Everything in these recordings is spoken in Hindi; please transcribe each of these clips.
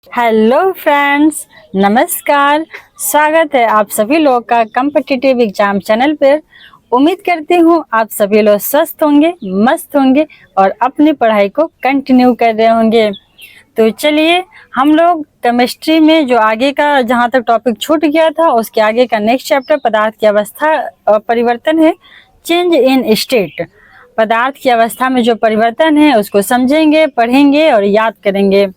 हेलो फ्रेंड्स, नमस्कार। स्वागत है आप सभी लोग का कॉम्पिटिटिव एग्जाम चैनल पर। उम्मीद करती हूँ आप सभी लोग स्वस्थ होंगे, मस्त होंगे और अपनी पढ़ाई को कंटिन्यू कर रहे होंगे। तो चलिए हम लोग केमिस्ट्री में जो आगे का जहाँ तक टॉपिक छूट गया था उसके आगे का नेक्स्ट चैप्टर पदार्थ की अवस्था परिवर्तन है, चेंज इन स्टेट। पदार्थ की अवस्था में जो परिवर्तन है उसको समझेंगे, पढ़ेंगे और याद करेंगे।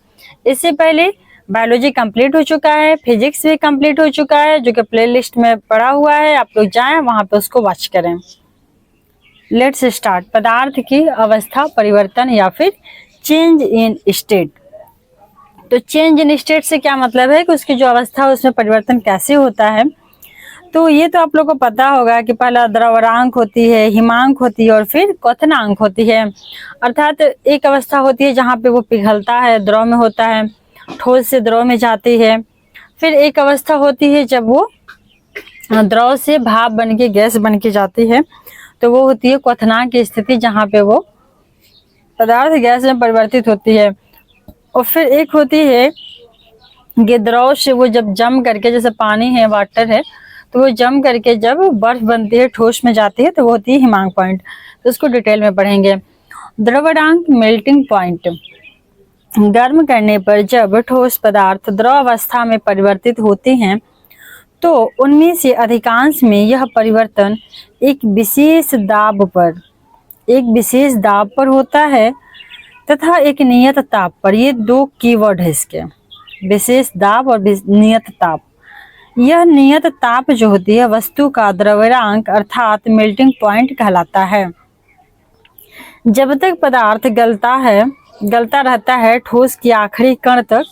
इससे पहले बायोलॉजी कंप्लीट हो चुका है, फिजिक्स भी कंप्लीट हो चुका है जो कि प्लेलिस्ट में पड़ा हुआ है, आप लोग जाएं वहां पे उसको वॉच करें। Let's start. पदार्थ की अवस्था परिवर्तन या फिर चेंज इन स्टेट। तो चेंज इन स्टेट से क्या मतलब है कि उसकी जो अवस्था है उसमें परिवर्तन कैसे होता है। तो ये तो आप लोग को पता होगा कि पहला द्रवणांक होती है, हिमांक होती है और फिर क्वथनांक होती है। अर्थात एक अवस्था होती है जहाँ पे वो पिघलता है, द्रव में होता है, ठोस से द्रव में जाती है। फिर एक अवस्था होती है जब वो द्रव से भाप बन के गैस बन के जाती है, तो वो होती है क्वथनांक की स्थिति, जहाँ पे वो पदार्थ गैस में परिवर्तित होती है। और फिर एक होती है कि द्रव से वो जब जम करके, जैसे पानी है, वाटर है, तो वो जम करके जब बर्फ बनती है, ठोस में जाती है, तो वो होती है हिमांक पॉइंट। तो उसको डिटेल में पढ़ेंगे। द्रवणांक मेल्टिंग पॉइंट। गर्म करने पर जब ठोस पदार्थ द्रव अवस्था में परिवर्तित होते हैं तो उनमें से अधिकांश में यह परिवर्तन एक विशेष दाब पर होता है तथा एक नियत ताप पर। ये दो कीवर्ड है इसके, विशेष दाब और नियत ताप। यह नियत ताप जो होती है वस्तु का द्रव्यंक अर्थात मेल्टिंग पॉइंट कहलाता है। जब तक पदार्थ गलता रहता है ठोस की आखिरी कण तक,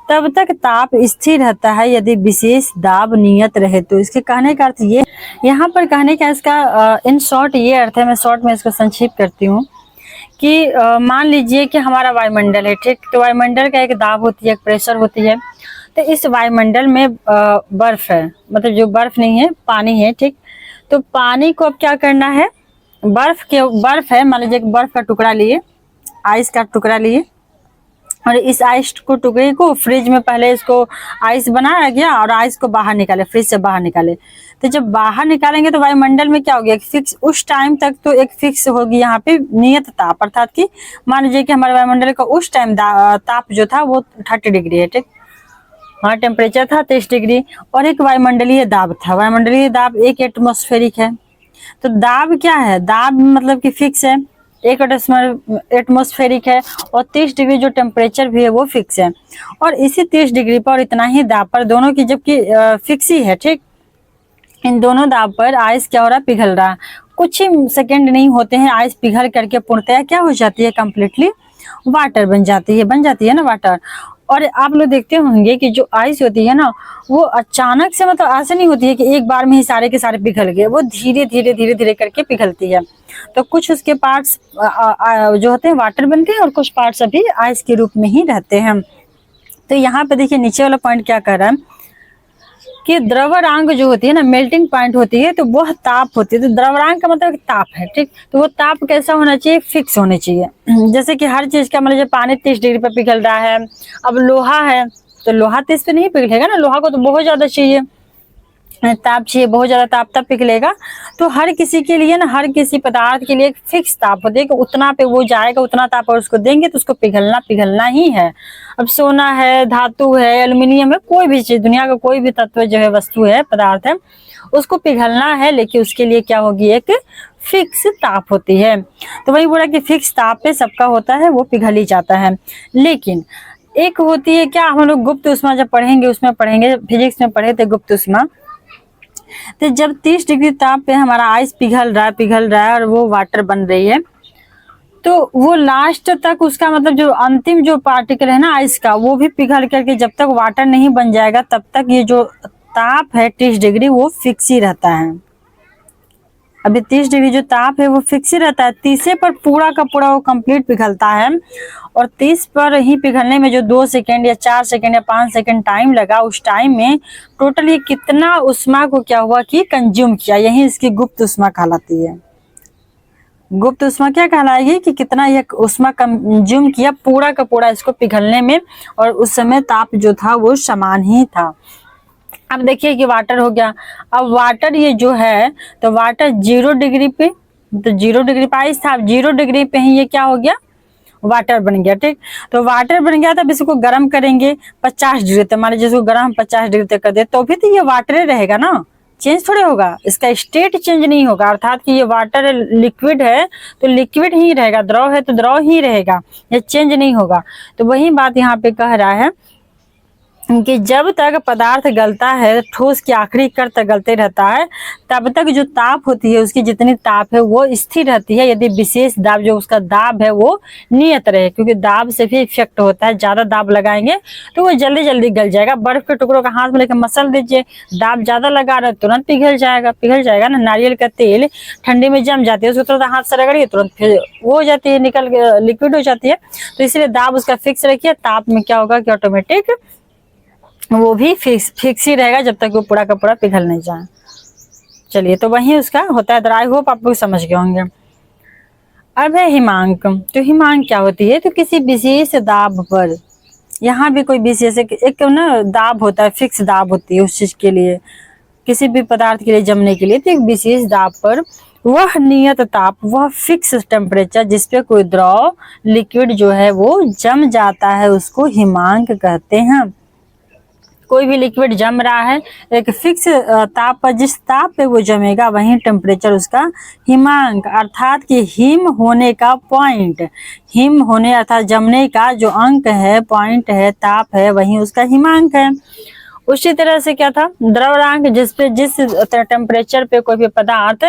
तब तक ताप स्थिर रहता है यदि विशेष दाब नियत रहे। तो इसके कहने का अर्थ ये, यहाँ पर कहने का इसका इन शॉर्ट ये अर्थ है, मैं शॉर्ट में इसको संक्षिप्त करती हूँ कि मान लीजिए कि हमारा वायुमंडल है, ठीक। तो वायुमंडल का एक दाब होती है, एक प्रेशर होती है। तो इस वायुमंडल में बर्फ है, मतलब जो बर्फ नहीं है, पानी है, ठीक। तो पानी को अब क्या करना है, बर्फ है, मान लीजिए बर्फ का टुकड़ा लिए, आइस का टुकड़ा लिए, और इस आइस को टुकड़े को फ्रिज में पहले इसको आइस बनाया गया और आइस को बाहर निकाले, फ्रिज से बाहर निकाले। तो जब बाहर निकालेंगे तो वायुमंडल में क्या हो गया, फिक्स उस टाइम तक तो एक फिक्स होगी यहाँ पे नियत ताप। अर्थात कि मान लीजिए कि हमारे वायुमंडल का उस टाइम ताप जो था वो 30 डिग्री है, ठीक। हाँ, टेम्परेचर था 30 डिग्री। और एक वायुमंडलीय दाब था, वायुमंडलीय दाब एक एटमॉस्फेरिक है। तो दाब क्या है, दाब मतलब कि फिक्स है, एक एटमॉस्फेरिक है, और 30 डिग्री जो टेम्परेचर भी है वो फिक्स है। और इसी 30 डिग्री पर इतना ही दाब पर, दोनों की जबकि फिक्स ही है, ठीक। इन दोनों दाब पर आइस क्या हो रहा है, पिघल रहा है। कुछ ही सेकेंड नहीं होते हैं, आइस पिघल करके पूर्णतया क्या हो जाती है, कंप्लीटली वाटर बन जाती है ना, वाटर। और आप लोग देखते होंगे कि जो आइस होती है ना, वो अचानक से, मतलब ऐसे नहीं होती है कि एक बार में ही सारे के सारे पिघल गए, वो धीरे धीरे करके पिघलती है। तो कुछ उसके पार्ट्स जो होते हैं वाटर बनते हैं और कुछ पार्ट्स अभी आइस के रूप में ही रहते हैं। तो यहाँ पे देखिए नीचे वाला पॉइंट क्या कर रहा है कि द्रव्यंक जो होती है ना, मेल्टिंग पॉइंट होती है, तो वह ताप होती है। तो द्रव्यंक का मतलब ताप है, ठीक। तो वो ताप कैसा होना चाहिए, फिक्स होना चाहिए। जैसे कि हर चीज का मतलब जब पानी 30 डिग्री पर पिघल रहा है, अब लोहा है तो लोहा 30 पे नहीं पिघलेगा ना, लोहा को तो बहुत ज्यादा चाहिए, ताप चाहिए, बहुत ज्यादा ताप तब पिघलेगा। तो हर किसी के लिए ना, हर किसी पदार्थ के लिए एक फिक्स ताप होता है कि उतना पे वो जाएगा, उतना ताप और उसको देंगे तो उसको पिघलना ही है। अब सोना है, धातु है, एल्यूमिनियम है, कोई भी चीज, दुनिया का कोई भी तत्व जो है, वस्तु है, पदार्थ है, उसको पिघलना है, लेकिन उसके लिए क्या होगी, एक फिक्स ताप होती है। तो वही बोला कि फिक्स ताप पे सबका होता है, वो पिघल ही जाता है। लेकिन एक होती है क्या, हम लोग गुप्त ऊष्मा जब पढ़ेंगे, उसमें पढ़ेंगे, फिजिक्स में पढ़े थे गुप्त ऊष्मा। तो जब 30 डिग्री ताप पे हमारा आइस पिघल रहा है और वो वाटर बन रही है, तो वो लास्ट तक उसका मतलब जो अंतिम जो पार्टिकल है ना आइस का, वो भी पिघल करके जब तक वाटर नहीं बन जाएगा तब तक ये जो ताप है 30 डिग्री वो फिक्स ही रहता है। अभी 30 डिग्री जो ताप है वो फिक्स ही रहता है। 30 पर पूरा का पूरा वो कंप्लीट पिघलता है, और 30 पर ही पिघलने में जो 2 सेकेंड या 4 सेकेंड या 5 सेकेंड टाइम लगा, उस टाइम में टोटल ये कितना उष्मा को क्या हुआ कि कंज्यूम किया, यही इसकी गुप्त उष्मा कहलाती है। गुप्त ऊष्मा क्या कहलाएगी कि कितना यह ऊष्मा कंज्यूम किया पूरा का पूरा इसको पिघलने में, और उस समय ताप जो था वो समान ही था। अब देखिए कि वाटर हो गया। अब वाटर ये जो है, तो वाटर 0 डिग्री पे, तो 0 डिग्री पे आइस था, अब 0 डिग्री पे ही ये क्या हो गया, वाटर बन गया। ठीक, तो वाटर बन गया, तब इसको गर्म करेंगे 50 डिग्री तक, मान लीजिए इसको गर्म 50 डिग्री तक कर दे, तो भी तो ये वाटर ही रहेगा ना, चेंज थोड़े होगा, इसका स्टेट चेंज नहीं होगा। अर्थात कि ये वाटर लिक्विड है तो लिक्विड ही रहेगा, द्रव है तो द्रव ही रहेगा, ये चेंज नहीं होगा। तो वही बात यहाँ पे कह रहा है कि जब तक पदार्थ गलता है, ठोस की आखिरी कण तक गलते रहता है, तब तक जो ताप होती है, उसकी जितनी ताप है वो स्थिर रहती है, यदि विशेष दाब, जो उसका दाब है वो नियत रहे, क्योंकि दाब से भी इफेक्ट होता है। ज्यादा दाब लगाएंगे तो वो जल्दी जल्दी गल जाएगा। बर्फ के टुकड़ों का हाथ में लेकर मसल दीजिए, दाब ज्यादा लगा रहे तुरंत पिघल जाएगा ना। नारियल का तेल ठंडी में जम जाती है, उसको तुरंत हाथ से रगड़िए, तुरंत फिर वो हो जाती है, निकल लिक्विड हो जाती है। तो इसलिए दाब उसका फिक्स रखिए, ताप में क्या होगा कि ऑटोमेटिक वो भी फिक्स ही रहेगा जब तक वो पूरा का पूरा पिघल नहीं जाए। चलिए, तो वही उसका होता है। आई होप आप लोग समझ गए होंगे। अब है हिमांक। तो हिमांक क्या होती है, तो किसी विशेष दाब पर, यहाँ भी कोई विशेष एक ना दाब होता है, फिक्स दाब होती है उस चीज के लिए, किसी भी पदार्थ के लिए जमने के लिए। तो एक विशेष दाब पर वह नियत ताप, वह फिक्स टेम्परेचर जिसपे कोई द्रव लिक्विड जो है वो जम जाता है, उसको हिमांक कहते हैं। कोई भी लिक्विड जम रहा है एक फिक्स ताप पर, जिस ताप पे वो जमेगा वही टेम्परेचर उसका हिमांक, अर्थात कि हिम होने का पॉइंट, हिम होने अर्थात जमने का जो अंक है, पॉइंट है, ताप है, वही उसका हिमांक है। उसी तरह से क्या था, द्रव्यांक, जिसपे जिस टेम्परेचर पे कोई भी पदार्थ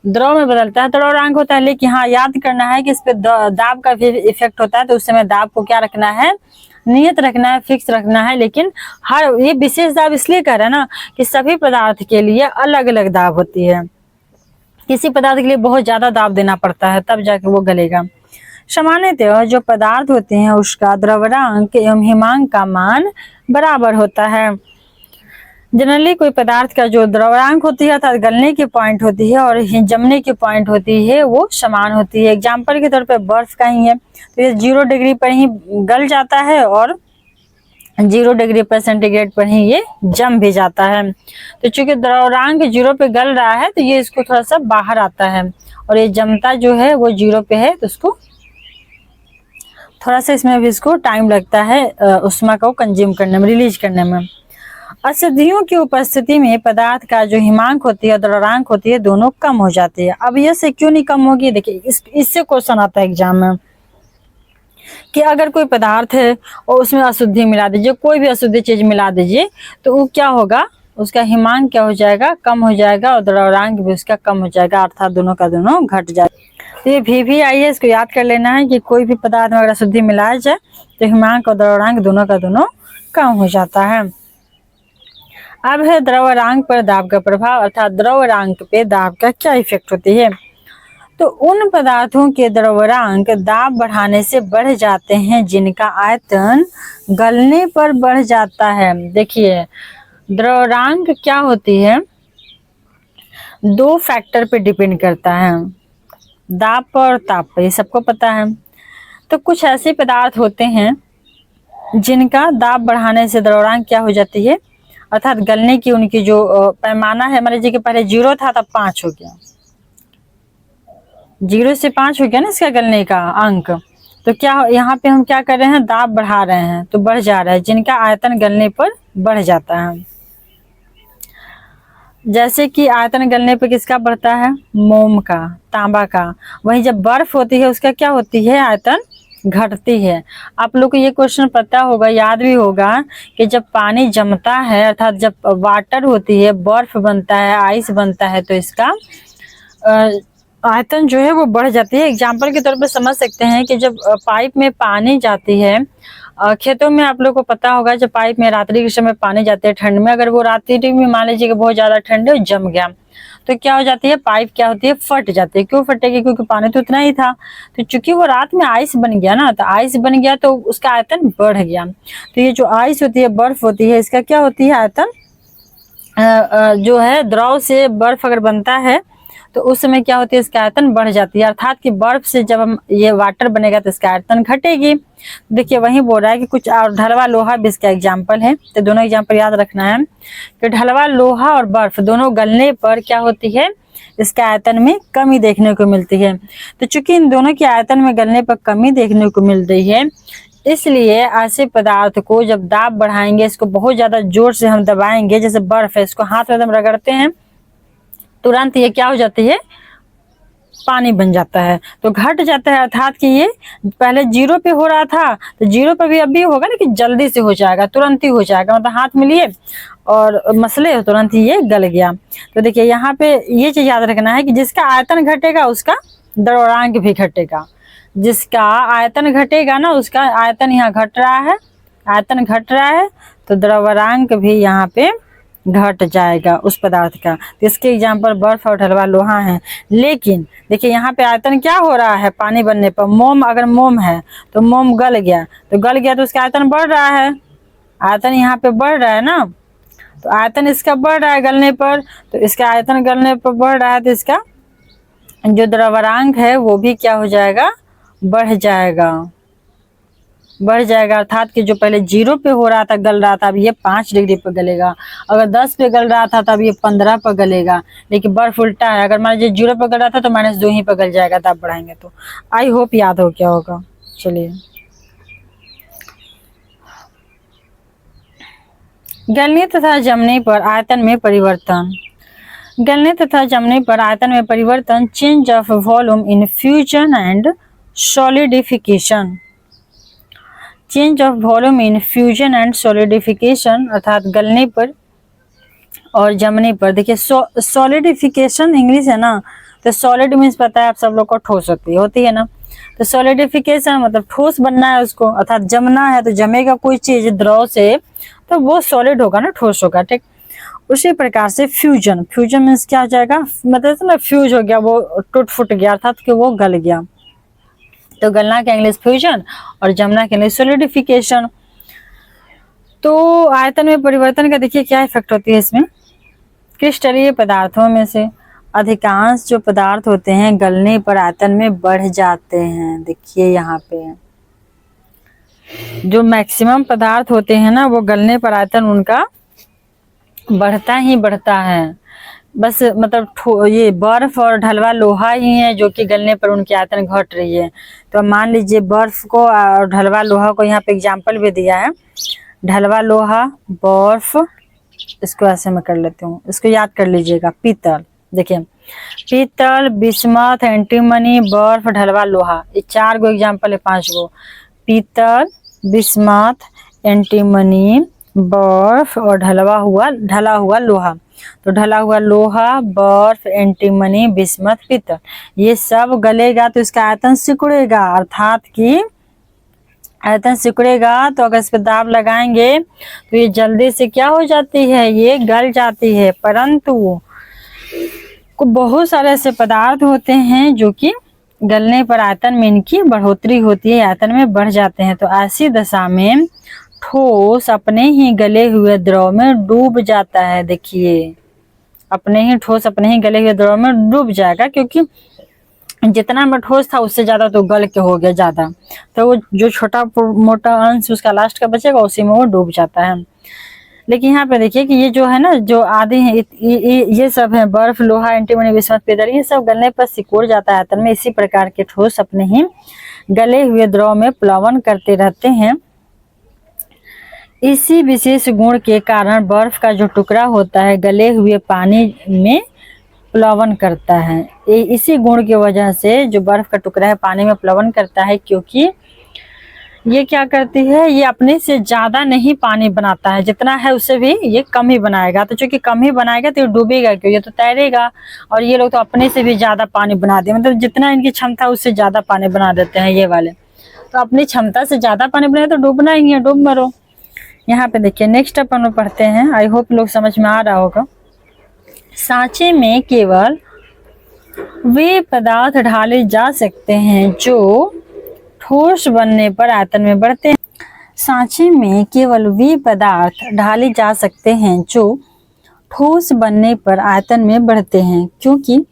द्रव में बदलता है, द्रव्यांक होता है। लेकिन हाँ, याद करना है कि इस पे दाब का भी इफेक्ट होता है, तो उस समय दाब को क्या रखना है, नियत रखना है, फिक्स रखना है। लेकिन हर ये विशेष दाब इसलिए कह रहा है ना कि सभी पदार्थ के लिए अलग अलग दाब होती है। किसी पदार्थ के लिए बहुत ज्यादा दाब देना पड़ता है, तब जाके वो गलेगा। सामान्यतः जो पदार्थ होते हैं उसका द्रव्यांक एवं हिमांक का मान बराबर होता है। जनरली कोई पदार्थ का जो द्रव्यांक होती है अर्थात गलने की पॉइंट होती है और जमने की पॉइंट होती है वो समान होती है। एग्जाम्पल के तौर पे बर्फ का ही है, तो ये 0 डिग्री पर ही गल जाता है और 0 डिग्री पर सेंटीग्रेड पर ही ये जम भी जाता है। तो चूंकि द्रव्यांक 0 पे गल रहा है तो ये इसको थोड़ा सा बाहर आता है, और ये जमता जो है वो 0 पे है, तो उसको थोड़ा सा इसमें भी इसको टाइम लगता है ऊष्मा को कंज्यूम करने में, रिलीज करने में। अशुद्धियों की उपस्थिति में पदार्थ का जो हिमांक होती है, द्रव्यांक होती है, दोनों कम हो जाती है। अब ये से क्यों नहीं कम होगी, देखिए इससे क्वेश्चन आता है एग्जाम में कि अगर कोई पदार्थ है और उसमें अशुद्धि मिला दीजिए, कोई भी अशुद्ध चीज मिला दीजिए, तो वो क्या होगा, उसका हिमांक क्या हो जाएगा, कम हो जाएगा, और द्रव्यांक भी उसका कम हो जाएगा, अर्थात दोनों का दोनों घट जाएगा। तो ये VVI है, इसको याद कर लेना है कि कोई भी पदार्थ में अगर अशुद्धि मिलाया जाए तो हिमांक और द्रव्यांक दोनों का दोनों कम हो जाता है। अब है द्रव्यांक पर दाब का प्रभाव, अर्थात द्रव्यांक पे दाब का क्या इफेक्ट होती है। तो उन पदार्थों के द्रव्यांक दाब बढ़ाने से बढ़ जाते हैं जिनका आयतन गलने पर बढ़ जाता है। देखिए, द्रव्यांक क्या होती है, 2 फैक्टर पे डिपेंड करता है, दाब पर और ताप पर, ये सबको पता है। तो कुछ ऐसे पदार्थ होते हैं जिनका दाब बढ़ाने से द्रव्यांक क्या हो जाती है, अर्थात गलने की उनकी जो पैमाना है, मान लीजिए कि पहले 0 था तब 5 हो गया, 0 से 5 हो गया ना इसका गलने का अंक। तो क्या यहाँ पे हम क्या कर रहे हैं, दाब बढ़ा रहे हैं, तो बढ़ जा रहा है, जिनका आयतन गलने पर बढ़ जाता है। जैसे कि आयतन गलने पर किसका बढ़ता है, मोम का, तांबा का। वहीं जब बर्फ होती है उसका क्या होती है, आयतन घटती है। आप लोग को ये क्वेश्चन पता होगा, याद भी होगा कि जब पानी जमता है, अर्थात जब वाटर होती है, बर्फ बनता है, आइस बनता है, तो इसका आयतन जो है वो बढ़ जाती है। एग्जाम्पल के तौर पर समझ सकते हैं कि जब पाइप में पानी जाती है, खेतों में आप लोग को पता होगा जब पाइप में रात्रि के समय पानी जाते हैं ठंड में, अगर वो रात्रि में मान लीजिए कि बहुत ज्यादा ठंड है, जम गया, तो क्या हो जाती है, पाइप क्या होती है, फट जाती है। क्यों फटेगी, क्योंकि पानी तो उतना ही था। तो चूंकि वो रात में आइस बन गया ना, तो आइस बन गया तो उसका आयतन बढ़ गया। तो ये जो आइस होती है, बर्फ होती है, इसका क्या होती है, आयतन जो है, द्रव से बर्फ अगर बनता है तो उस समय क्या होती है, इसका आयतन बढ़ जाती है। अर्थात कि बर्फ से जब हम ये वाटर बनेगा तो इसका आयतन घटेगी। देखिए वही बोल रहा है कि कुछ और ढलवा लोहा भी इसका एग्जाम्पल है। तो दोनों एग्जाम्पल याद रखना है कि ढलवा लोहा और बर्फ दोनों गलने पर क्या होती है, इसके आयतन में कमी देखने को मिलती है। तो चूंकि इन दोनों के आयतन में गलने पर कमी देखने को मिल रही है, इसलिए ऐसे पदार्थ को जब दाब बढ़ाएंगे, इसको बहुत ज्यादा जोर से हम दबाएंगे, जैसे बर्फ है, इसको हाथ में एकदम रगड़ते हैं, तुरंत ये क्या हो जाती है, पानी बन जाता है, तो घट जाता है। अर्थात कि ये पहले 0 पे हो रहा था, तो 0 पे भी अभी होगा ना कि जल्दी से हो जाएगा, तुरंत ही हो जाएगा। मतलब हाथ में लिए और मसले तुरंत ही ये गल गया। तो देखिए यहाँ पे ये चीज याद रखना है कि जिसका आयतन घटेगा उसका द्रव्यरांक भी घटेगा। जिसका आयतन घटेगा ना, उसका आयतन यहाँ घट रहा है, आयतन घट रहा है, तो द्रव्यरांक भी यहाँ पे घट जाएगा उस पदार्थ का। तो इसके एग्जाम्पल बर्फ और ढलवा लोहा है। लेकिन देखिए यहाँ पे आयतन क्या हो रहा है, पानी बनने पर मोम, अगर मोम है तो मोम गल गया, तो गल गया तो उसका आयतन बढ़ रहा है, आयतन यहाँ पे बढ़ रहा है ना, तो आयतन इसका बढ़ रहा है गलने पर, तो इसका आयतन गलने पर बढ़ रहा है, तो इसका जो द्रव्यरांक है वो भी क्या हो जाएगा, बढ़ जाएगा, बढ़ जाएगा। अर्थात कि जो पहले 0 पे हो रहा था, गल रहा था, अब ये 5 डिग्री पर गलेगा। अगर 10 पे गल रहा था तब ये 15 पर गलेगा। लेकिन बर्फ उल्टा है, अगर मान लीजिए 0 पर गल रहा था तो -2 ही पर गल जाएगा, तब बढ़ाएंगे तो। आई होप याद हो क्या होगा। चलिए, गलने तथा जमने पर आयतन में परिवर्तन। गलने तथा जमने पर आयतन में परिवर्तन, change of volume in fusion and solidification. Change of volume in fusion and solidification, अर्थात गलने पर और जमने पर। देखिए सॉलिडिफिकेशन इंग्लिश है ना, तो सॉलिड मीन्स पता है आप सब लोग को, ठोस होती है ना। तो सॉलिडिफिकेशन मतलब ठोस बनना है उसको, अर्थात जमना है, तो जमेगा कोई चीज द्रव से तो वो सॉलिड होगा ना, ठोस होगा, ठीक। उसी प्रकार से फ्यूजन, फ्यूजन मीन्स क्या हो जाएगा, मतलब ना फ्यूज हो गया, वो टूट फुट गया, अर्थात कि वो गल गया। तो गलना का इंग्लिश फ्यूजन और जमना का इंग्लिश सॉलिडिफिकेशन। तो आयतन में परिवर्तन का देखिए क्या इफेक्ट होती है इसमें। क्रिस्टलीय पदार्थों में से अधिकांश जो पदार्थ होते हैं गलने पर आयतन में बढ़ जाते हैं। देखिए यहाँ पे जो मैक्सिमम पदार्थ होते हैं ना, वो गलने पर आयतन उनका बढ़ता ही बढ़ता है। बस मतलब ये बर्फ और ढलवा लोहा ही है जो कि गलने पर उनकी आयतन घट रही है। तो मान लीजिए बर्फ को और ढलवा लोहा को यहाँ पे एग्जाम्पल भी दिया है, ढलवा लोहा, बर्फ, इसको ऐसे में कर लेती हूँ, इसको याद कर लीजिएगा। पीतल, देखिए पीतल, बिस्मथ, एंटीमनी, बर्फ, ढलवा लोहा, ये 4 गो एग्जाम्पल है, 5 गो। पीतल, बिस्मथ, एंटीमनी, बर्फ और ढला हुआ लोहा। तो ढला हुआ लोहा, बर्फ, एंटीमनी, बिस्मथ, पीतल, ये सब गलेगा तो इसका आयतन सिकुड़ेगा। अर्थात कि आयतन सिकुड़ेगा तो अगर इस पर दाब लगाएंगे तो ये जल्दी से क्या हो जाती है, ये गल जाती है। परंतु बहुत सारे ऐसे पदार्थ होते हैं जो कि गलने पर आयतन में इनकी बढ़ोतरी होती है, आयतन में बढ़ जाते हैं। तो ऐसी दशा में ठोस अपने ही गले हुए द्रव में डूब जाता है। देखिए ठोस अपने ही गले हुए द्रव में डूब जाएगा, क्योंकि जितना में ठोस था उससे ज्यादा तो गल के हो गया ज्यादा, तो वो जो छोटा मोटा अंश उसका लास्ट का बचेगा उसी में वो डूब जाता है। लेकिन यहाँ पे देखिए कि ये जो है ना, जो आधे हैं ये सब है, बर्फ, लोहा, एंटीमनी, बिस्मथ, पीतल, ये सब गलने पर सिकुड़ जाता है आयतन में। इसी प्रकार के ठोस अपने ही गले हुए द्रव में प्लवन करते रहते हैं। इसी विशेष गुण के कारण बर्फ का जो टुकड़ा होता है गले हुए पानी में प्लवन करता है। इसी गुण की वजह से जो बर्फ का टुकड़ा है पानी में प्लवन करता है, क्योंकि ये क्या करती है, ये अपने से ज्यादा नहीं पानी बनाता है, जितना है उससे भी ये कम ही बनाएगा। तो चूंकि कम ही बनाएगा तो ये डूबेगा क्यों, ये तो तैरेगा। और ये लोग तो अपने से भी ज्यादा पानी बना दे, मतलब जितना इनकी क्षमता उससे ज्यादा पानी बना देते हैं ये वाले। तो अपनी क्षमता से ज्यादा पानी बनाए तो डूबना ही है, डूब मरो। यहाँ पे देखिए नेक्स्ट अपन पढ़ते हैं, आई होप लोग समझ में आ रहा होगा। सांचे में केवल वे पदार्थ ढाले जा सकते हैं जो ठोस बनने पर आयतन में बढ़ते हैं। सांचे में केवल वे पदार्थ ढाले जा सकते हैं जो ठोस बनने पर आयतन में बढ़ते हैं, क्योंकि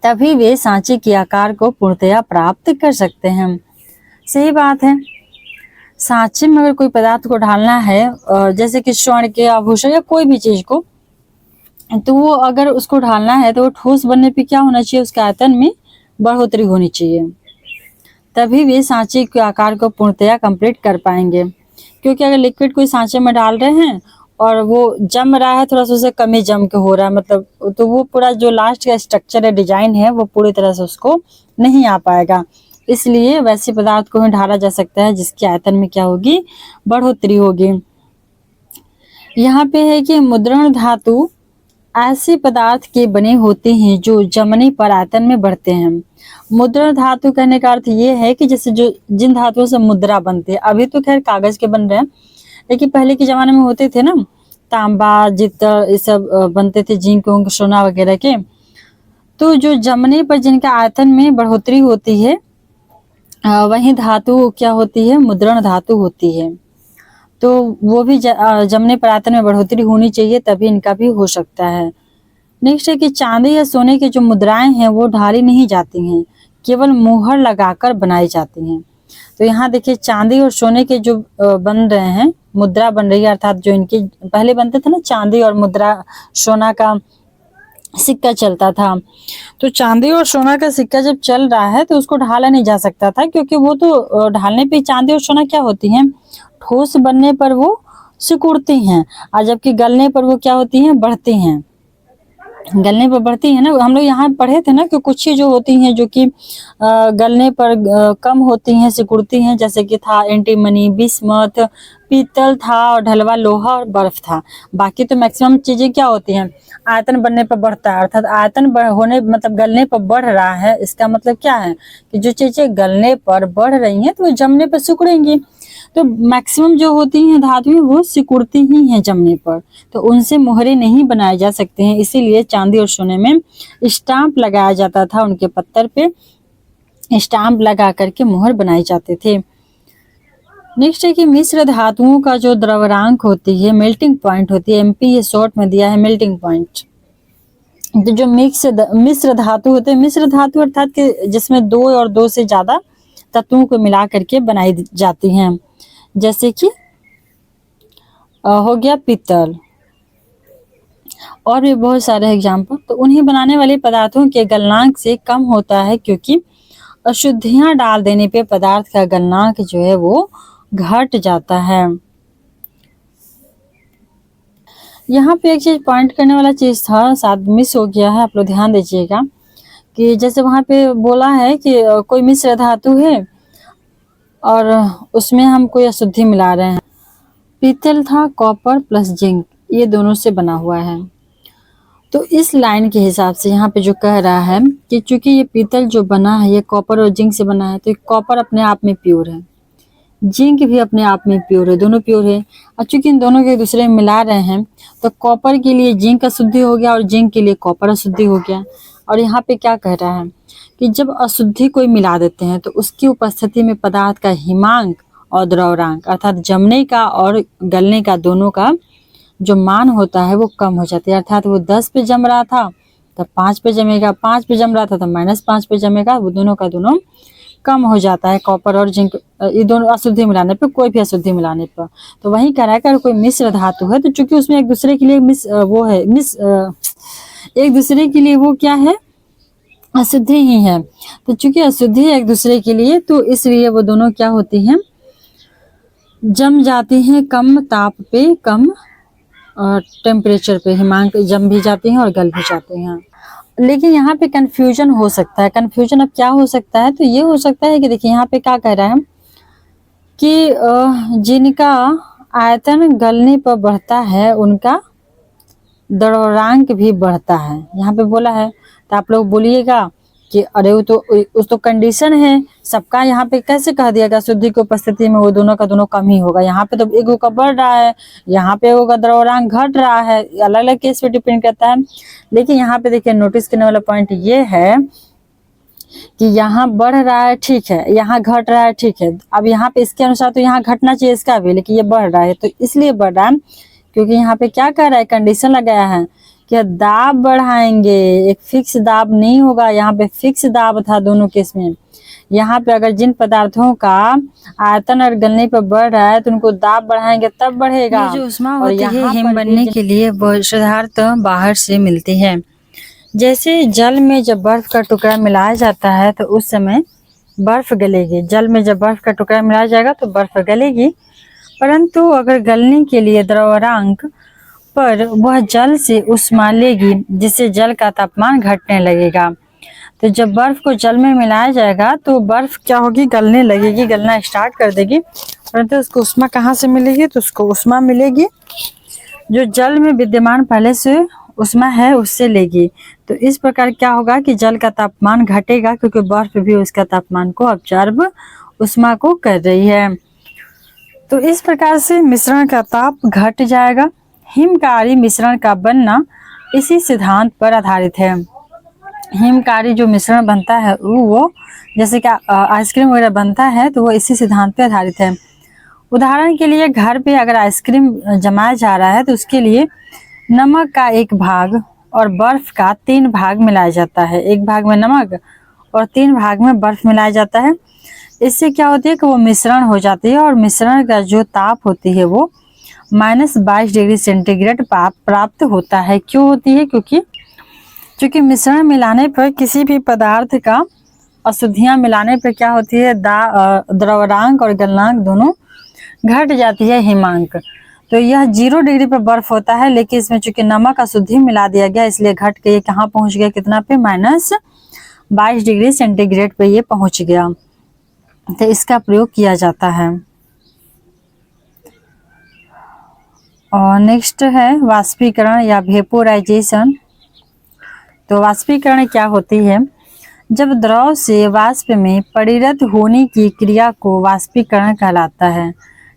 तभी वे सांचे के आकार को पूर्णतया प्राप्त कर सकते हैं। सही बात है। सांचे में अगर कोई पदार्थ को ढालना है, जैसे कि स्वर्ण के आभूषण या कोई भी चीज को, तो वो अगर उसको ढालना है तो वो ठोस बनने पे क्या होना चाहिए, उसके आयतन में बढ़ोतरी होनी चाहिए, तभी वे सांचे के आकार को पूर्णतया कंप्लीट कर पाएंगे। क्योंकि अगर लिक्विड कोई सांचे में डाल रहे हैं और वो जम रहा है, थोड़ा सा उसे कमी जम के हो रहा है, मतलब तो वो पूरा जो लास्ट का स्ट्रक्चर है, डिजाइन है, वो पूरी तरह से उसको नहीं आ पाएगा। इसलिए वैसे पदार्थ को ही ढाला जा सकता है जिसके आयतन में क्या होगी, बढ़ोतरी होगी। यहाँ पे है कि मुद्रण धातु ऐसे पदार्थ के बने होते हैं जो जमने पर आयतन में बढ़ते हैं। मुद्रण धातु कहने का अर्थ ये है कि जैसे जो जिन धातुओं से मुद्रा बनती है, अभी तो खैर कागज के बन रहे हैं, लेकिन पहले के जमाने में होते थे ना, तांबा जितर ये सब बनते थे, जिंक सोना वगैरह के। तो जो जमने पर जिनका आयतन में बढ़ोतरी होती है, वही धातु क्या होती है, मुद्रण धातु होती है। तो वो भी जमने पर आयतन में बढ़ोतरी होनी चाहिए, तभी इनका भी हो सकता है। नेक्स्ट है कि चांदी या सोने की जो मुद्राएं हैं वो ढाली नहीं जाती हैं, केवल मुहर लगाकर बनाई जाती हैं। तो यहाँ देखिए चांदी और सोने के जो बन रहे हैं, मुद्रा बन रही है, अर्थात जो इनके पहले बनते थे ना, चांदी और मुद्रा, सोना का सिक्का चलता था। तो चांदी और सोना का सिक्का जब चल रहा है तो उसको ढाला नहीं जा सकता था, क्योंकि वो तो ढालने पे चांदी और सोना क्या होती हैं, ठोस बनने पर वो सिकुड़ती हैं, और जबकि गलने पर वो क्या होती हैं, बढ़ती हैं। गलने पर बढ़ती है ना, हम लोग यहाँ पढ़े थे ना कि कुछ ही जो होती हैं जो कि गलने पर कम होती हैं, सिकुड़ती हैं, जैसे कि था एंटीमनी, बिस्मथ, पीतल था, और ढलवा लोहा और बर्फ था। बाकी तो मैक्सिमम चीजें क्या होती हैं, आयतन बनने पर बढ़ता है, अर्थात आयतन होने मतलब गलने पर बढ़ रहा है, इसका मतलब क्या है कि जो चीजें गलने पर बढ़ रही हैं तो वो जमने पर सिकुड़ेंगी। तो मैक्सिमम जो होती हैं धातुएं वो सिकुड़ती ही हैं जमने पर, तो उनसे मोहरे नहीं बनाए जा सकते हैं। इसीलिए चांदी और सोने में स्टाम्प लगाया जाता था, उनके पत्थर पे स्टाम्प लगा करके मोहर बनाए जाते थे। नेक्स्ट है कि मिश्र धातुओं का जो द्रव्यरांक होती है, मेल्टिंग पॉइंट होती है, एमपी ये शॉर्ट में दिया है मेल्टिंग पॉइंट। तो जो मिश्र धातु होते हैं, मिश्र धातु अर्थात कि जिसमें दो और दो से ज्यादा तत्वों को मिला करके बनाई जाती हैं, जैसे कि हो गया पीतल, और भी बहुत सारे एग्जाम्पल। तो उन्हें बनाने वाले पदार्थों के गलनांक से कम होता है, क्योंकि अशुद्धियां डाल देने पे पदार्थ का गलनांक जो है वो घट जाता है। यहाँ पे एक चीज पॉइंट करने वाला चीज था, शायद मिस हो गया है, आप लोग ध्यान दीजिएगा कि जैसे वहां पे बोला है कि कोई मिश्र धातु है और उसमें हम कोई अशुद्धि मिला रहे हैं। पीतल था कॉपर प्लस जिंक, ये दोनों से बना हुआ है। तो इस लाइन के हिसाब से यहाँ पे जो कह रहा है कि चूंकि ये पीतल जो बना है ये कॉपर और जिंक से बना है, तो कॉपर अपने आप में प्योर है, जिंक भी अपने आप में प्योर है, दोनों प्योर है। और चूंकि इन दोनों के एक दूसरे में मिला रहे हैं, तो कॉपर के लिए जिंक अशुद्धि हो गया और जिंक के लिए कॉपर अशुद्धि हो गया। और यहाँ पे क्या कह रहा है कि जब अशुद्धि कोई मिला देते हैं तो उसकी उपस्थिति में पदार्थ का हिमांक और द्रव्यरांक, अर्थात जमने का और गलने का दोनों का जो मान होता है वो कम हो जाती है। अर्थात वो 10 पे जम रहा था तो 5 पे जमेगा, 5 पे जम रहा था तो -5 पे जमेगा, वो दोनों का दोनों कम हो जाता है। कॉपर और जिंक ये दोनों अशुद्धि मिलाने पर, कोई भी अशुद्धि मिलाने पर। तो वही कह रहा है कि अगर कोई मिश्र धातु है तो चूंकि उसमें एक दूसरे के लिए एक दूसरे के लिए वो क्या है, अशुद्धि ही है। तो चूंकि अशुद्धि है एक दूसरे के लिए, तो इसलिए वो दोनों क्या होती हैं, जम जाती हैं कम ताप पे, कम टेम्परेचर पे, हिमांक जम भी जाती हैं और गल भी जाते हैं। लेकिन यहाँ पे कंफ्यूजन हो सकता है। कंफ्यूजन अब क्या हो सकता है, तो ये हो सकता है कि देखिए यहाँ पे क्या कह रहा है कि जिनका आयतन गलने पर बढ़ता है उनका द्रव्यरांक भी बढ़ता है, यहाँ पे बोला है। तो आप लोग बोलिएगा कि अरे वो तो कंडीशन है सबका, यहाँ पे कैसे कह दिया गया शुद्धि की उपस्थिति में वो दोनों का दोनों कम ही होगा। यहाँ पे तो एक का बढ़ रहा है, यहाँ पे का द्रव्यरांक घट रहा है, अलग अलग केस पे डिपेंड करता है। लेकिन यहाँ पे देखिए नोटिस करने वाला पॉइंट ये है कि यहाँ बढ़ रहा है ठीक है, यहाँ घट रहा है ठीक है। अब यहाँ पे इसके अनुसार तो यहाँ घटना चाहिए इसका भी, लेकिन ये बढ़ रहा है, तो इसलिए बढ़ रहा है क्योंकि यहाँ पे क्या कह रहा है, कंडीशन लगाया है क्या दाब बढ़ाएंगे, एक फिक्स दाब नहीं होगा। यहाँ पे फिक्स दाब था दोनों केस में। यहाँ पे अगर जिन पदार्थों का आयतन और गलने पर बढ़ रहा है तो उनको दाब बढ़ाएंगे तब बढ़ेगा। ये जो उष्मा और होती है यहाँ हिम पर बनने के लिए पदार्थ बाहर से मिलती है। जैसे जल में जब बर्फ का टुकड़ा मिलाया जाता है तो उस समय बर्फ गलेगी। जल में जब बर्फ का टुकड़ा मिलाया जाएगा तो बर्फ गलेगी, परंतु अगर गलने के लिए द्रव्यरांक पर वह जल से उष्मा लेगी, जिससे जल का तापमान घटने लगेगा। तो जब बर्फ को जल में मिलाया जाएगा तो बर्फ क्या होगी, गलने लगेगी, गलना स्टार्ट कर देगी, परंतु उसको उष्मा कहाँ से मिलेगी, तो उसको उष्मा मिलेगी जो जल में विद्यमान पहले से उष्मा है उससे लेगी। तो इस प्रकार क्या होगा कि जल का तापमान घटेगा, क्योंकि बर्फ भी उसका तापमान को ऑब्जर्व उष्मा को कर रही है। तो इस प्रकार से मिश्रण का ताप घट जाएगा। हिमकारी मिश्रण का बनना इसी सिद्धांत पर आधारित है। हिमकारी जो मिश्रण बनता है वो जैसे कि आइसक्रीम वगैरह बनता है तो वो इसी सिद्धांत पर आधारित है। उदाहरण के लिए घर पे अगर आइसक्रीम जमाया जा रहा है तो उसके लिए नमक का एक भाग और बर्फ का 3 भाग मिलाया जाता है। एक भाग में नमक और 3 भाग में बर्फ मिलाया जाता है। इससे क्या होती है कि वो मिश्रण हो जाती है और मिश्रण का जो ताप होती है वो -22 डिग्री सेंटीग्रेड प्राप्त होता है। क्यों होती है, क्योंकि मिश्रण मिलाने पर किसी भी पदार्थ का अशुद्धियां मिलाने पर क्या होती है, द्रव्यरांक और गलनांक दोनों घट जाती है, हिमांक। तो यह 0 डिग्री पर बर्फ होता है, लेकिन इसमें चूंकि नमक अशुद्धि मिला दिया गया इसलिए घट के ये कहाँ पहुंच गया, कितना पे, -22 डिग्री सेंटीग्रेड पे ये पहुंच गया। तो इसका प्रयोग किया जाता है। और नेक्स्ट है वाष्पीकरण या वेपोराइजेशन। तो वाष्पीकरण क्या होती है, जब द्रव से वाष्प में परिणत होने की क्रिया को वाष्पीकरण कहलाता है।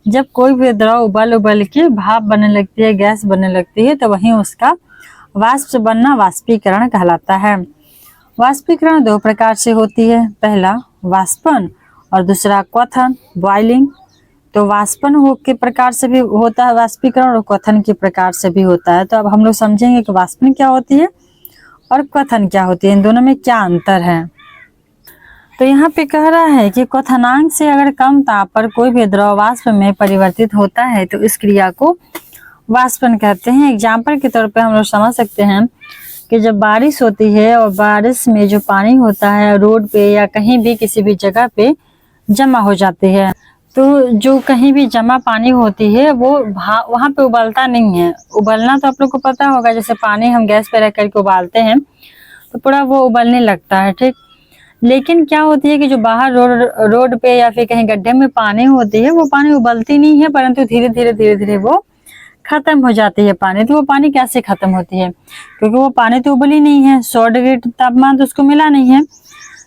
जब कोई भी द्रव उबल के भाप बनने लगती है, गैस बनने लगती है, तो वहीं उसका वाष्प बनना वाष्पीकरण कहलाता है। वाष्पीकरण 2 प्रकार से होती है, पहला वाष्पन और दूसरा क्वथन, बॉइलिंग। तो वाष्पन के प्रकार से भी होता है वाष्पीकरण और क्वथन के प्रकार से भी होता है। तो अब हम लोग समझेंगे कि वाष्पन क्या होती है और क्वथन क्या होती है, इन दोनों में क्या अंतर है। तो यहाँ पे कह रहा है कि क्वथनांक से अगर कम ताप पर कोई भी द्रव वाष्प में परिवर्तित होता है तो इस क्रिया को वाष्पन कहते हैं। एग्जाम्पल के तौर पे हम लोग समझ सकते हैं कि जब बारिश होती है और बारिश में जो पानी होता है रोड पे या कहीं भी किसी भी जगह पे जमा हो जाती है, तो जो कहीं भी जमा पानी होती है वो वहां पे उबलता नहीं है। उबलना तो आप लोग को पता होगा, जैसे पानी हम गैस पे रख करके उबालते हैं तो पूरा वो उबलने लगता है, ठीक। लेकिन क्या होती है कि जो बाहर रोड पे या फिर कहीं गड्ढे में पानी होती है वो पानी उबलती नहीं है, परंतु धीरे धीरे वो खत्म हो जाती है पानी। तो वो पानी कैसे खत्म होती है, क्योंकि वो पानी तो उबली नहीं है, 100 डिग्री तापमान तो उसको मिला नहीं है।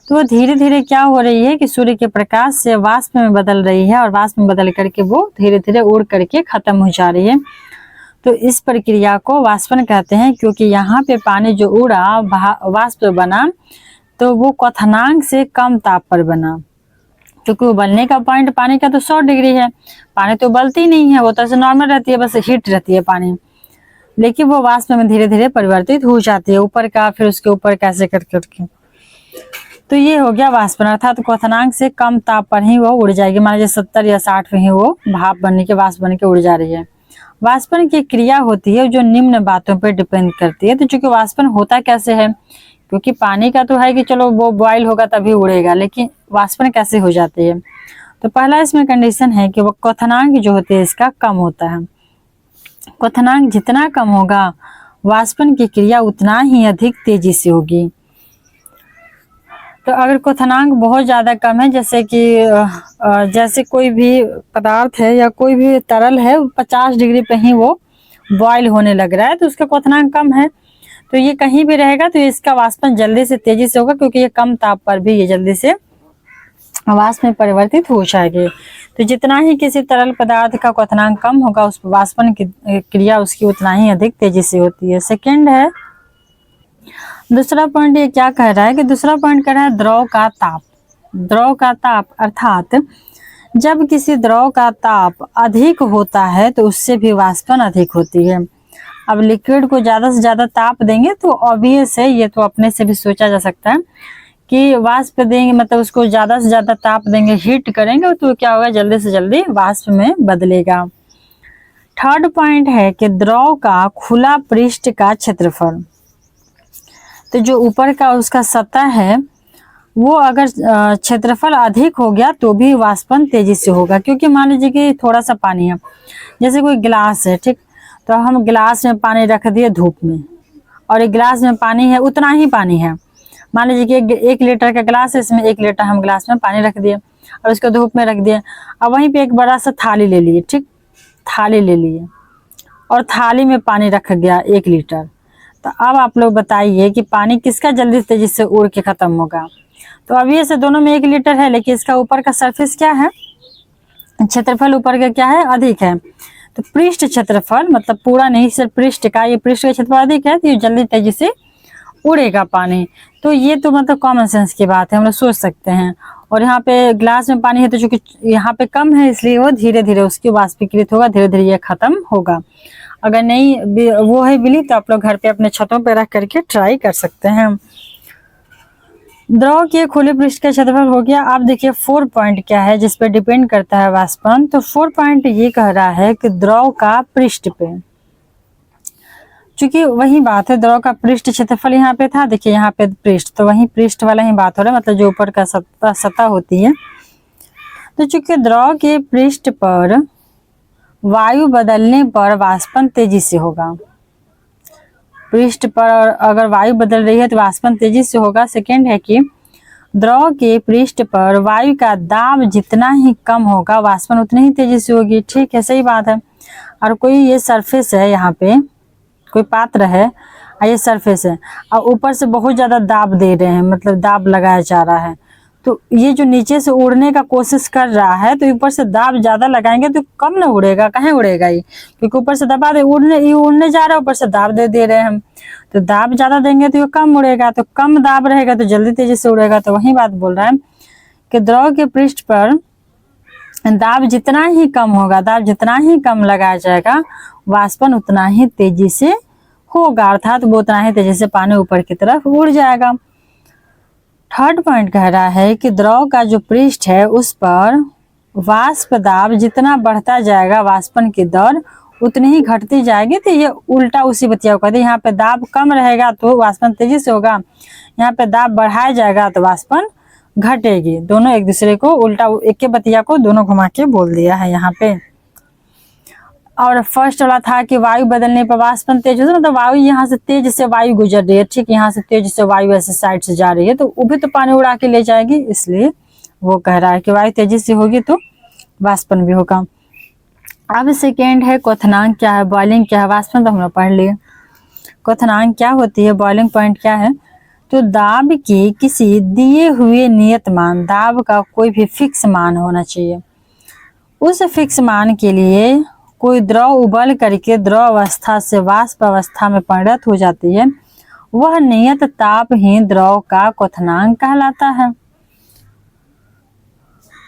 तो वो धीरे धीरे क्या हो रही है कि सूर्य के प्रकाश से वाष्प में बदल रही है और वाष्प में बदल करके वो धीरे धीरे उड़ करके खत्म हो जा रही है। तो इस प्रक्रिया को वाष्पन कहते हैं, क्योंकि यहाँ पे पानी जो उड़ा वाष्प बना तो वो क्वथनांक से कम ताप पर बना। क्योंकि उबलने का पॉइंट पानी का तो 100 डिग्री है, पानी तो उबलती नहीं है, वो तो ऐसे नॉर्मल रहती है, बस हीट रहती है पानी, लेकिन वो वाष्प में धीरे धीरे परिवर्तित हो जाती है, ऊपर का फिर उसके ऊपर कैसे कर करके। तो ये हो गया वाष्पन, अर्थात क्वथनांक से कम ताप पर ही वो उड़ जाएगी। मान लीजिए 70 या 60 में ही वो भाप बनने के वाष्प बन के उड़ जा रही है। वाष्पन की क्रिया होती है जो निम्न बातों पर डिपेंड करती है। तो चूंकि वाष्पन होता कैसे है, क्योंकि पानी का तो है कि चलो वो बॉयल होगा तभी उड़ेगा, लेकिन वाष्पन कैसे हो जाती है। तो पहला इसमें कंडीशन है कि वो क्वथनांक जो होते हैं इसका कम होता है। क्वथनांक जितना कम होगा वाष्पन की क्रिया उतना ही अधिक तेजी से होगी। तो अगर क्वथनांक बहुत ज़्यादा कम है, जैसे कि जैसे कोई भी पदार्थ है या कोई भी तरल है 50 डिग्री पे ही वो बॉयल होने लग रहा है, तो उसका क्वथनांक कम है, तो ये कहीं भी रहेगा तो इसका वाष्पन जल्दी से तेजी से होगा, क्योंकि ये कम ताप पर भी ये जल्दी से वाष्प में परिवर्तित हो जाएगी। तो जितना ही किसी तरल पदार्थ का क्वथनांक कम होगा उस वाष्पन की क्रिया उसकी उतना ही अधिक तेजी से होती है। सेकेंड है, दूसरा पॉइंट ये क्या कह रहा है कि दूसरा पॉइंट कह रहा है द्रव का ताप। द्रव का ताप अर्थात जब किसी द्रव का ताप अधिक होता है तो उससे भी वाष्पन अधिक होती है। अब लिक्विड को ज़्यादा से ज़्यादा ताप देंगे तो ऑब्वियस है, ये तो अपने से भी सोचा जा सकता है कि वाष्प देंगे, मतलब उसको ज़्यादा से ज़्यादा ताप देंगे, हीट करेंगे तो क्या होगा, जल्दी से जल्दी वाष्प में बदलेगा। थर्ड पॉइंट है कि द्रव का खुला पृष्ठ का क्षेत्रफल। तो जो ऊपर का उसका सतह है वो अगर क्षेत्रफल अधिक हो गया तो भी वाष्पन तेजी से होगा, क्योंकि मान लीजिए कि थोड़ा सा पानी है, जैसे कोई गिलास है, ठीक, तो हम गिलास में पानी रख दिए धूप में, और एक गिलास में पानी है, उतना ही पानी है, मान लीजिए कि 1 लीटर का गिलास है, इसमें 1 लीटर हम गिलास में पानी रख दिए और उसको धूप में रख दिए। अब वहीं पे एक बड़ा सा थाली ले लिए, ठीक, थाली ले लिए और थाली में पानी रख गया 1 लीटर। तो अब आप लोग बताइए कि पानी किसका जल्दी तेजी से उड़ के खत्म होगा। तो अब ये से दोनों में 1 लीटर है, लेकिन इसका ऊपर का सरफेस क्या है, क्षेत्रफल ऊपर का क्या है, अधिक है। तो पृष्ठ क्षेत्रफल मतलब पूरा नहीं, सिर्फ पृष्ठ का, ये पृष्ठ का क्षेत्रफल अधिक है तो ये जल्दी तेजी से उड़ेगा पानी। तो ये तो मतलब कॉमन सेंस की बात है, हम लोग सोच सकते हैं। और यहाँ पे ग्लास में पानी है तो चूंकि यहाँ पे कम है इसलिए वो धीरे धीरे उसकी वाष्पीकृत होगा, धीरे धीरे ये खत्म होगा। अगर नहीं वो है बिलीव तो आप लोग घर पे अपने छतों पे रख करके ट्राई कर सकते हैं। द्रव के खुले पृष्ठ का क्षेत्रफल हो गया। अब देखिए 4 पॉइंट क्या है जिस पे डिपेंड करता है वाष्पन। तो 4 पॉइंट ये कह रहा है कि द्रव का पृष्ठ पे, चूंकि वही बात है, द्रव का पृष्ठ क्षेत्रफल यहाँ पे था, देखिए यहाँ पे पृष्ठ, तो वही पृष्ठ वाला ही बात हो रहा है, मतलब जो ऊपर का सतह होती है। तो चूंकि द्रव के पृष्ठ पर वायु बदलने पर वाष्पन तेजी से होगा, पृष्ठ पर अगर वायु बदल रही है तो वाष्पन तेजी से होगा। सेकेंड है कि द्रव के पृष्ठ पर वायु का दाब जितना ही कम होगा वाष्पन उतनी ही तेजी से होगी। ठीक है, सही बात है। और कोई ये सरफेस है, यहाँ पे कोई पात्र है और ये सरफेस है और ऊपर से बहुत ज़्यादा दाब दे रहे हैं, मतलब दाब लगाया जा रहा है, तो ये जो नीचे से उड़ने का कोशिश कर रहा है तो ऊपर से दाब ज़्यादा लगाएंगे तो कम ना उड़ेगा, कहाँ उड़ेगा ये, क्योंकि ऊपर से दबा दे, उड़ने जा रहा है, ऊपर से दाब दे रहे हैं हम, तो दाब ज़्यादा देंगे तो ये कम उड़ेगा, तो कम दाब रहेगा तो जल्दी तेजी से उड़ेगा। तो वही बात बोल रहा है कि द्रव के पृष्ठ पर दाब जितना ही कम होगा, दाब जितना ही कम लगाया जाएगा वाष्पन उतना ही तेजी से होगा, अर्थात वो उतना ही तेजी से पानी ऊपर की तरफ उड़ जाएगा। थर्ड पॉइंट कह रहा है कि द्रव का जो पृष्ठ है उस पर वाष्प दाब जितना बढ़ता जाएगा वाष्पन की दर उतनी ही घटती जाएगी। तो ये उल्टा उसी बतिया को कहते हैं, यहाँ पे दाब कम रहेगा तो वाष्पन तेजी से होगा, यहाँ पे दाब बढ़ाया जाएगा तो वाष्पन घटेगी। दोनों एक दूसरे को उल्टा, एक के बतिया को दोनों घुमा के बोल दिया है यहाँ पे। और फर्स्ट वाला था कि वायु बदलने पर वाष्पन तेज होता है, मतलब वायु यहाँ से तेज से वायु गुजर रही है, ठीक, यहाँ से तेज से वायु ऐसे साइड से जा रही है तो वो भी तो पानी उड़ा के ले जाएगी, इसलिए वो कह रहा है कि वायु तेजी से होगी तो वाष्पन भी होगा। अब सेकेंड है क्वथनांक क्या है, बॉइलिंग क्या है, वाष्पन तो हम लोग पढ़ लिए। क्वथनांक क्या होती है, बॉइलिंग पॉइंट क्या है, तो दाब के किसी दिए हुए नियत मान, दाब का कोई भी फिक्स मान होना चाहिए, उस फिक्स मान के लिए कोई द्रव उबल करके द्रव अवस्था से वाष्प अवस्था में परिणत हो जाती है, वह नियत ताप ही द्रव का क्वथनांक कहलाता है।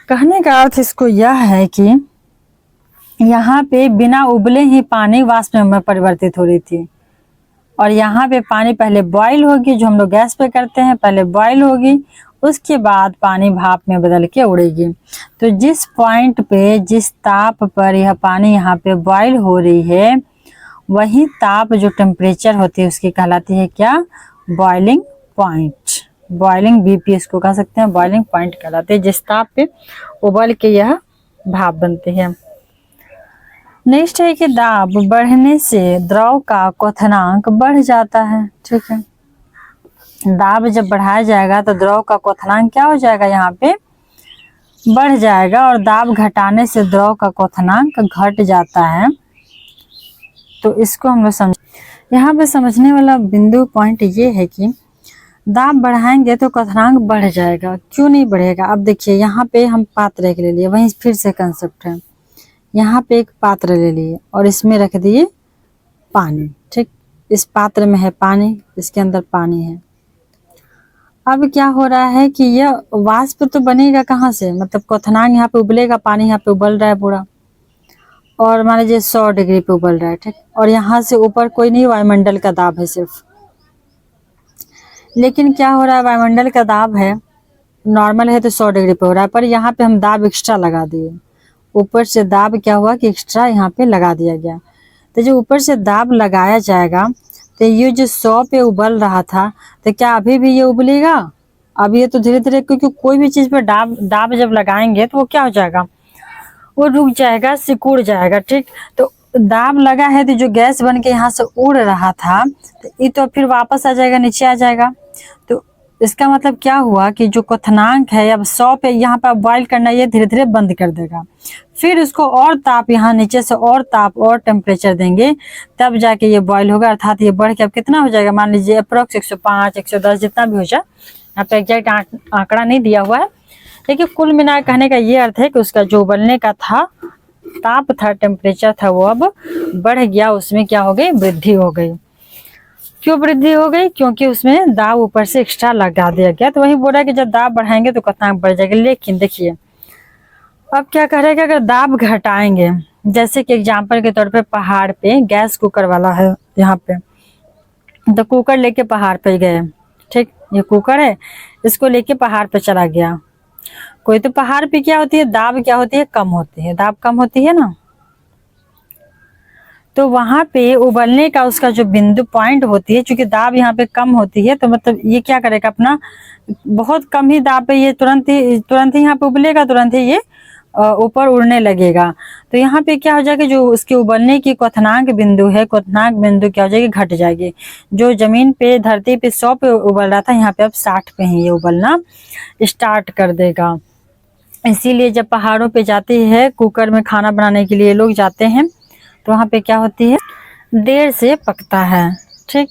कहने का अर्थ इसको यह है कि यहाँ पे बिना उबले ही पानी वाष्प में परिवर्तित हो रही थी, और यहाँ पे पानी पहले बॉईल होगी, जो हम लोग गैस पे करते हैं, पहले बॉईल होगी उसके बाद पानी भाप में बदल के उड़ेगी। तो जिस पॉइंट पे, जिस ताप पर यह पानी यहाँ पे बॉईल हो रही है, वही ताप जो टेम्परेचर होती है उसकी कहलाती है क्या, बॉइलिंग पॉइंट। बॉइलिंग बीपी इसको कह सकते हैं, बॉइलिंग पॉइंट कहलाते हैं जिस ताप पे उबल के यह भाप बनती है। नेक्स्ट है कि दाब बढ़ने से द्रव का क्वथनांक बढ़ जाता है। ठीक है, दाब जब बढ़ाया जाएगा तो द्रव का क्वथनांक क्या हो जाएगा, यहाँ पे बढ़ जाएगा, और दाब घटाने से द्रव का क्वथनांक घट जाता है। तो इसको हम लोग समझ, यहाँ पे समझने वाला बिंदु पॉइंट ये है कि दाब बढ़ाएंगे तो क्वथनांक बढ़ जाएगा, क्यों नहीं बढ़ेगा। अब देखिए यहाँ पे हम पात्र एक ले लिए, वहीं फिर से कंसेप्ट है, यहाँ पे एक पात्र ले लिए और इसमें रख दिए पानी, ठीक, इस पात्र में है पानी, इसके अंदर पानी है। अब क्या हो रहा है कि यह वाष्प तो बनेगा कहाँ से, मतलब क्वथनांक यहाँ पे उबलेगा, पानी यहाँ पे उबल रहा है पूरा, और मान लीजिए 100 डिग्री पे उबल रहा है, ठीक। और यहाँ से ऊपर कोई नहीं, वायुमंडल का दाब है सिर्फ। लेकिन क्या हो रहा है, वायुमंडल का दाब है, नॉर्मल है तो 100 डिग्री पे हो रहा है, पर यहाँ पे हम दाब एक्स्ट्रा लगा दिए। ऊपर से दाब क्या हुआ कि एक्स्ट्रा यहाँ पे लगा दिया गया। तो जो ऊपर से दाब लगाया जाएगा तो ये जो 100 पे उबल रहा था, तो क्या अभी भी ये उबलेगा? अब ये तो धीरे धीरे, क्योंकि कोई भी चीज़ पर दाब जब लगाएंगे तो वो क्या हो जाएगा, वो रुक जाएगा, सिकुड़ जाएगा, ठीक। तो दाब लगा है तो जो गैस बन के यहाँ से उड़ रहा था, तो ये तो फिर वापस आ जाएगा, नीचे आ जाएगा। तो इसका मतलब क्या हुआ कि जो क्वथनांक है अब 100 पे यहाँ पर बॉईल करना, ये धीरे धीरे बंद कर देगा। फिर इसको और ताप, यहाँ नीचे से और ताप और टेम्परेचर देंगे, तब जाके ये बॉईल होगा। अर्थात ये बढ़ के अब कितना हो जाएगा, मान लीजिए अप्रोक्स 105 110 जितना भी हो जाए, यहाँ पे एग्जैक्ट आंकड़ा नहीं दिया हुआ है, लेकिन कुल मिला कहने का ये अर्थ है कि उसका जो उबलने का था, ताप था, टेम्परेचर था, वो अब बढ़ गया, उसमें क्या हो गई, वृद्धि हो गई। क्यों वृद्धि हो गई? क्योंकि उसमें दाब ऊपर से एक्स्ट्रा लगा दिया गया। तो वही बोल रहा है कि जब दाब बढ़ाएंगे तो क्वथनांक बढ़ जाएगा। लेकिन देखिए अब क्या कह रहे हैं कि अगर दाब घटाएंगे, जैसे कि एग्जाम्पल के तौर पे पहाड़ पे गैस कुकर वाला है यहाँ पे, तो कुकर लेके पहाड़ पे गए, ठीक। ये कुकर है, इसको लेके पहाड़ पे चला गया कोई, तो पहाड़ पे क्या होती है, दाब क्या होती है, कम होती है, दाब कम होती है ना। तो वहां पे उबलने का उसका जो बिंदु पॉइंट होती है, चूंकि दाब यहाँ पे कम होती है, तो मतलब ये क्या करेगा, अपना बहुत कम ही दाब पे ये तुरंत ही यहाँ पे उबलेगा, तुरंत ही ये ऊपर उड़ने लगेगा। तो यहाँ पे क्या हो जाएगा, जो उसके उबलने की क्वथनांक बिंदु है, क्वथनांक बिंदु क्या हो जाएगी, घट जाएगी। जो जमीन पे, धरती पे 100 पे उबल रहा था, यहाँ पे अब 60 पे ही ये उबलना स्टार्ट कर देगा। इसीलिए जब पहाड़ों पे जाते हैं कुकर में खाना बनाने के लिए लोग जाते हैं, तो वहाँ पे क्या होती है, देर से पकता है, ठीक।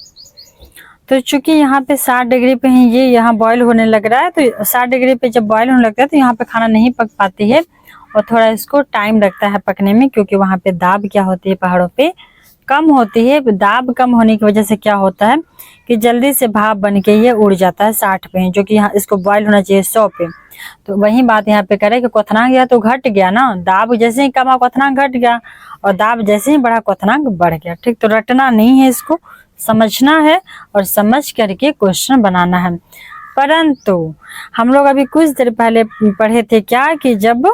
तो चूंकि यहाँ पे 60 डिग्री पे ही ये यहाँ बॉईल होने लग रहा है, तो 60 डिग्री पे जब बॉईल होने लगता है तो यहाँ पे खाना नहीं पक पाती है, और थोड़ा इसको टाइम लगता है पकने में, क्योंकि वहाँ पे दाब क्या होती है, पहाड़ों पे कम होती है। दाब कम होने की वजह से क्या होता है कि जल्दी से भाप बन के ये उड़ जाता है 60 पे, जो कि यहाँ इसको बॉईल होना चाहिए 100 पे। तो वही बात यहाँ पे करे कि क्वथनांक या तो घट गया ना, दाब जैसे ही कमा क्वथनांक घट गया, और दाब जैसे ही बढ़ा क्वथनांक बढ़ गया, ठीक। तो रटना नहीं है, इसको समझना है और समझ करके क्वेश्चन बनाना है। परंतु हम लोग अभी कुछ देर पहले पढ़े थे क्या, कि जब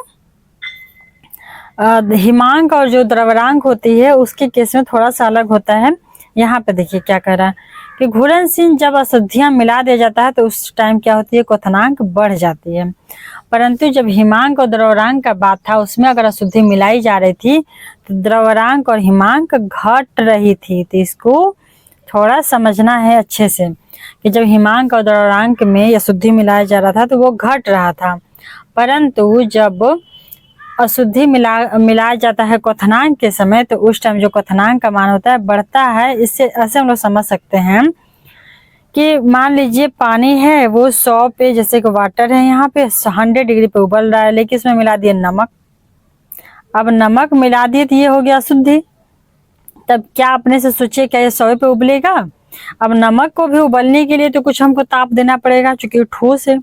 हिमांक और जो द्रवरांक होती है उसके केस में थोड़ा सा अलग होता है। यहाँ पे देखिए क्या कह रहा है कि घुलनशील जब अशुद्धियां मिला दिया जाता है तो उस टाइम क्या होती है, क्वथनांक बढ़ जाती है। परंतु जब हिमांक और द्रवरांक का बात था, उसमें अगर अशुद्धि मिलाई जा रही थी तो द्रवरांक और हिमांक घट रही थी। तो इसको थोड़ा समझना है अच्छे से कि जब हिमांक और द्रवरांक में अशुद्धि मिलाया जा रहा था तो वो घट रहा था, परंतु जब अशुद्धि मिलाया जाता है क्वथनांक के समय, तो उस टाइम जो क्वथनांक का मान होता है बढ़ता है। इससे ऐसे हम लोग समझ सकते हैं कि मान लीजिए पानी है वो 100 पे, जैसे कि वाटर है यहाँ पे 100 डिग्री पे उबल रहा है, लेकिन इसमें मिला दिए नमक। अब नमक मिला दिए तो ये हो गया अशुद्धि। तब क्या अपने से सोचिए, क्या ये 100 पे उबलेगा? अब नमक को भी उबलने के लिए तो कुछ हमको ताप देना पड़ेगा, चूंकि ठोस है।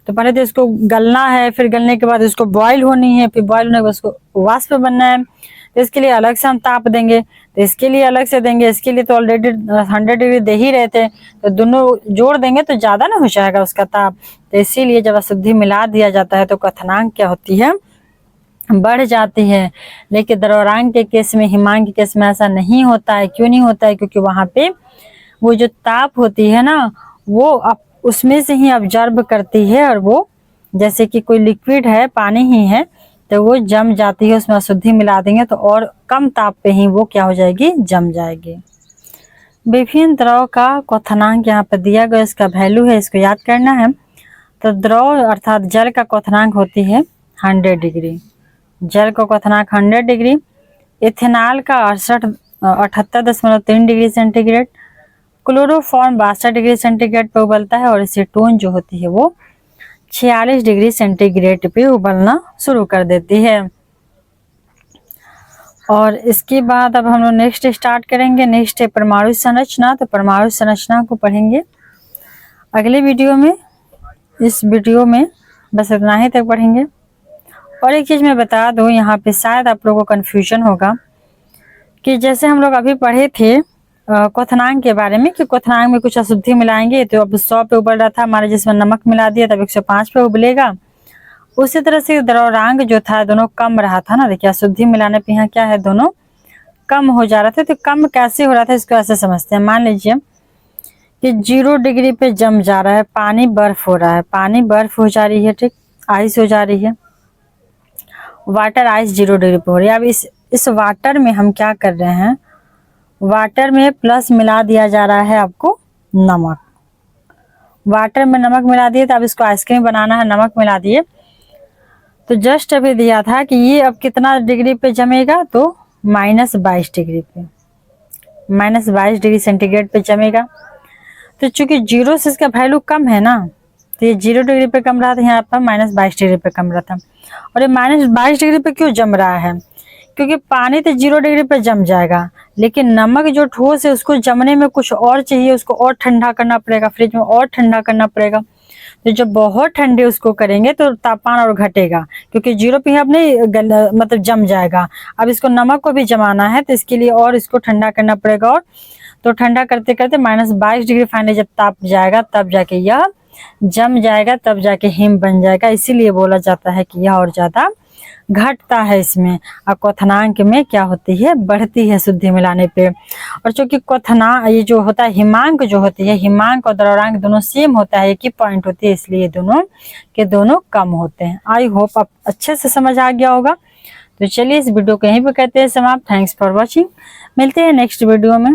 तो पहले तो इसको गलना है, फिर गलने के बाद इसको बॉईल होनी है, फिर बॉईल होने के बाद उसको वाष्प बनना है, तो इसके लिए अलग से हम ताप देंगे, तो इसके लिए अलग से देंगे। इसके लिए तो ऑलरेडी 100 डिग्री दे ही रहे थे, तो दोनों जोड़ देंगे तो ज़्यादा ना हो जाएगा उसका ताप। तो इसीलिए जब अशुद्धि मिला दिया जाता है तो क्वथनांक क्या होती है, बढ़ जाती है। लेकिन द्रवरांक के केस में, हिमांक के केस में ऐसा नहीं होता है। क्यों नहीं होता है? क्योंकि वहाँ पे वो जो ताप होती है ना, वो उसमें से ही ऑब्जर्व करती है, और वो जैसे कि कोई लिक्विड है, पानी ही है, तो वो जम जाती है। उसमें अशुद्धि मिला देंगे तो और कम ताप पे ही वो क्या हो जाएगी, जम जाएगी। विभिन्न द्रव का क्वथनांक यहाँ पर दिया गया, इसका वैल्यू है, इसको याद करना है। तो द्रव अर्थात जल का क्वथनांक होती है 100 डिग्री, जल का क्वथनांक 100 डिग्री। इथेनॉल का 78.3 degree centigrade. Chloroform 62 degree centigrade पे उबलता है, और एसीटोन जो होती है वो 46 डिग्री सेंटीग्रेड पे उबलना शुरू कर देती है। और इसके बाद अब हम लोग नेक्स्ट स्टार्ट करेंगे। नेक्स्ट है परमाणु संरचना। तो परमाणु संरचना को पढ़ेंगे अगले वीडियो में। इस वीडियो में बस इतना ही तक पढ़ेंगे। और एक चीज मैं बता दूं, यहाँ पे शायद आप लोगों को कंफ्यूजन होगा कि जैसे हम लोग अभी पढ़े थे क्वथनांक के बारे में कि क्वथनांक में कुछ अशुद्धि मिलाएंगे तो अब 100 पे उबल रहा था, हमारे जिसमें नमक मिला दिया तब 105 पे उबलेगा। उसी तरह से द्रव्यांक जो था दोनों कम रहा था ना। देखिए अशुद्धि मिलाने पे यहाँ क्या है, दोनों कम हो जा रहा था। तो कम कैसे हो रहा था इसको ऐसे समझते हैं। मान लीजिए कि 0 डिग्री पे जम जा रहा है, पानी बर्फ हो रहा है, पानी बर्फ हो जा रही है, ठीक, आइस हो जा रही है, वाटर आइस 0 डिग्री पे हो रही है। अब इस वाटर में हम क्या कर रहे हैं, वाटर में प्लस मिला दिया जा रहा है आपको नमक। वाटर में नमक मिला दिए, तो अब इसको आइसक्रीम बनाना है, नमक मिला दिए। तो जस्ट अभी दिया था कि ये अब कितना डिग्री पे जमेगा, तो -22 डिग्री पे, -22 डिग्री सेंटीग्रेड पे जमेगा। तो चूंकि 0 से इसका वैल्यू कम है ना, तो ये 0 डिग्री पे कम रहा था, यहाँ पर -22 डिग्री पे कम रहा था। और ये -22 डिग्री पे क्यों जम रहा है, क्योंकि पानी तो 0 डिग्री पे जम जाएगा, लेकिन नमक जो ठोस है उसको जमने में कुछ और चाहिए, उसको और ठंडा करना पड़ेगा, फ्रिज में और ठंडा करना पड़ेगा। तो जब बहुत ठंडे उसको करेंगे तो तापमान और घटेगा, क्योंकि 0 पे अब नहीं मतलब जम जाएगा। अब इसको नमक को भी जमाना है, तो इसके लिए और इसको ठंडा करना पड़ेगा। और तो ठंडा करते करते -22 डिग्री फाइनली जब ताप जाएगा तब जाके यह जम जाएगा, तब जाके हिम बन जाएगा। इसीलिए बोला जाता है कि यह और ज्यादा घटता है इसमें। और क्वथनांक में क्या होती है, बढ़ती है शुद्धि मिलाने पे। और चूंकि ये जो होता है हिमांक जो होती है, हिमांक और द्रव्यांक दोनों सेम होता है, एक ही पॉइंट होती है, इसलिए दोनों के दोनों कम होते हैं। आई होप आप अच्छे से समझ आ गया होगा। तो चलिए इस वीडियो को यहीं पे करते हैं समाप्त। Thanks for watching. मिलते हैं नेक्स्ट वीडियो में।